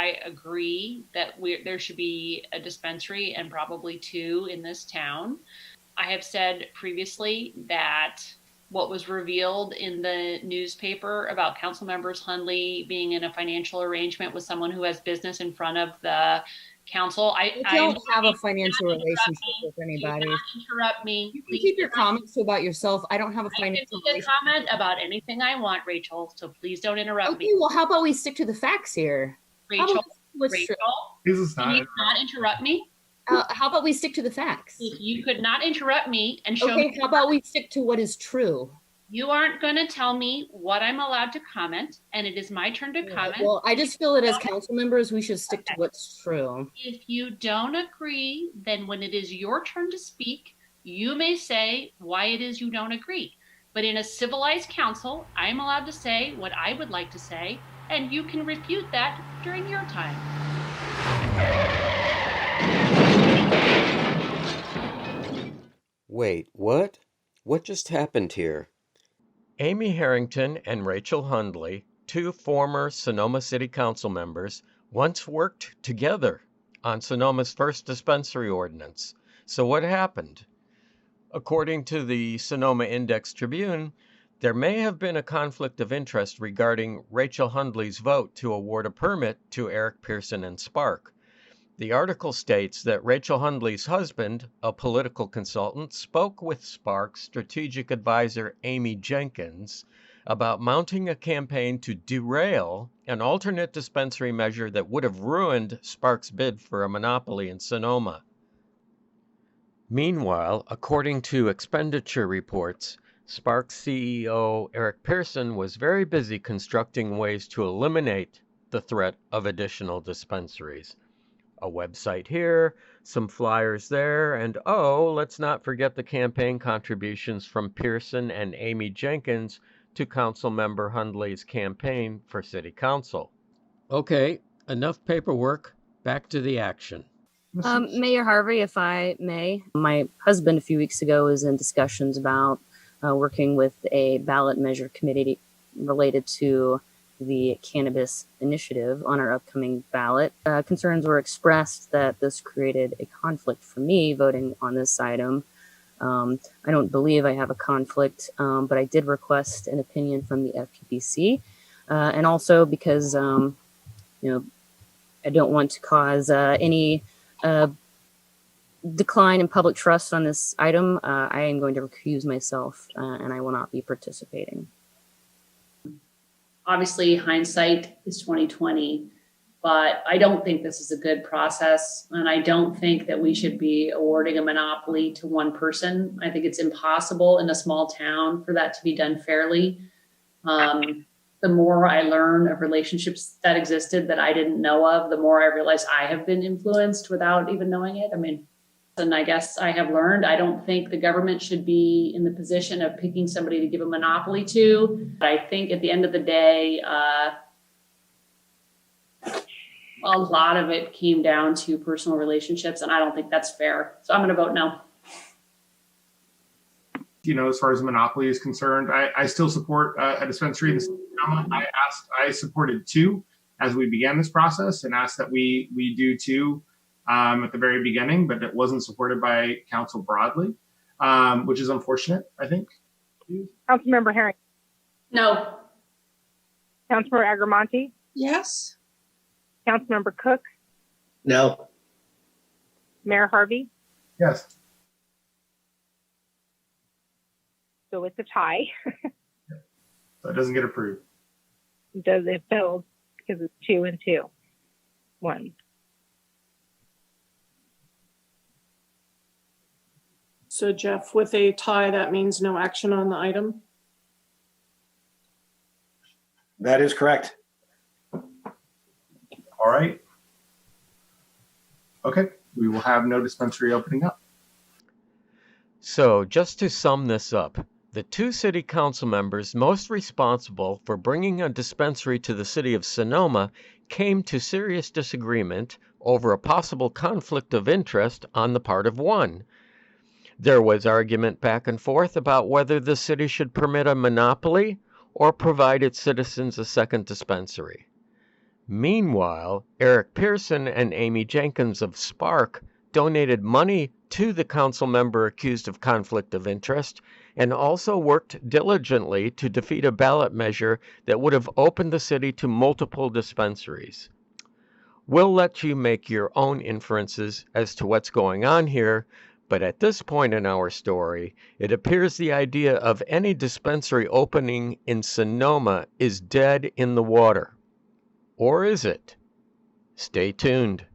I agree that there should be a dispensary and probably two in this town. I have said previously that what was revealed in the newspaper about council members Hundley being in a financial arrangement with someone who has business in front of the council. I don't have a financial relationship with anybody. Do not interrupt me. You can keep your comments about yourself. I don't have a financial relationship. I can comment about anything I want, Rachel, so please don't interrupt me. Okay, well, how about we stick to the facts here? Rachel, can you not interrupt me? How about we stick to the facts? If you could not interrupt me and show me. Okay, how about we stick to what is true? You aren't going to tell me what I'm allowed to comment, and it is my turn to comment. Well, I just feel that as council members, we should stick to what's true. If you don't agree, then when it is your turn to speak, you may say why it is you don't agree. But in a civilized council, I'm allowed to say what I would like to say, and you can refute that during your time. Wait, what? What just happened here? Amy Harrington and Rachel Hundley, two former Sonoma City Council members, once worked together on Sonoma's first dispensary ordinance. So what happened? According to the Sonoma Index Tribune, there may have been a conflict of interest regarding Rachel Hundley's vote to award a permit to Eric Pearson and Spark. The article states that Rachel Hundley's husband, a political consultant, spoke with Spark's strategic advisor Amy Jenkins about mounting a campaign to derail an alternate dispensary measure that would have ruined Spark's bid for a monopoly in Sonoma. Meanwhile, according to expenditure reports, Spark's CEO Eric Pearson was very busy constructing ways to eliminate the threat of additional dispensaries. A website here, some flyers there, and let's not forget the campaign contributions from Pearson and Amy Jenkins to Councilmember Hundley's campaign for City Council. Okay, enough paperwork. Back to the action. Mayor Harvey, if I may, my husband a few weeks ago was in discussions about working with a ballot measure committee related to the cannabis initiative on our upcoming ballot. Concerns were expressed that this created a conflict for me voting on this item. I don't believe I have a conflict, but I did request an opinion from the FPPC, and also because I don't want to cause any decline in public trust on this item. I am going to recuse myself, and I will not be participating. Obviously, hindsight is 2020, but I don't think this is a good process, and I don't think that we should be awarding a monopoly to one person. I think it's impossible in a small town for that to be done fairly. The more I learn of relationships that existed that I didn't know of, the more I realize I have been influenced without even knowing it. And I guess I have learned, I don't think the government should be in the position of picking somebody to give a monopoly to. But I think at the end of the day, a lot of it came down to personal relationships, and I don't think that's fair. So I'm going to vote no. As far as monopoly is concerned, I still support a dispensary in the city of Sonoma. I supported two as we began this process and asked that we do two at the very beginning, but it wasn't supported by council broadly, which is unfortunate, I think. Councilmember Herring. No. Councilmember Agramonte. Yes. Councilmember Cook. No. Mayor Harvey. Yes. So it's a tie. So it doesn't get approved. Does it fail because it's 2-2-1. So Jeff, with a tie, that means no action on the item? That is correct. All right. Okay, we will have no dispensary opening up. So just to sum this up, the two city council members most responsible for bringing a dispensary to the city of Sonoma came to serious disagreement over a possible conflict of interest on the part of one. There was argument back and forth about whether the city should permit a monopoly or provide its citizens a second dispensary. Meanwhile, Eric Pearson and Amy Jenkins of Spark donated money to the council member accused of conflict of interest and also worked diligently to defeat a ballot measure that would have opened the city to multiple dispensaries. We'll let you make your own inferences as to what's going on here, but at this point in our story, it appears the idea of any dispensary opening in Sonoma is dead in the water. Or is it? Stay tuned.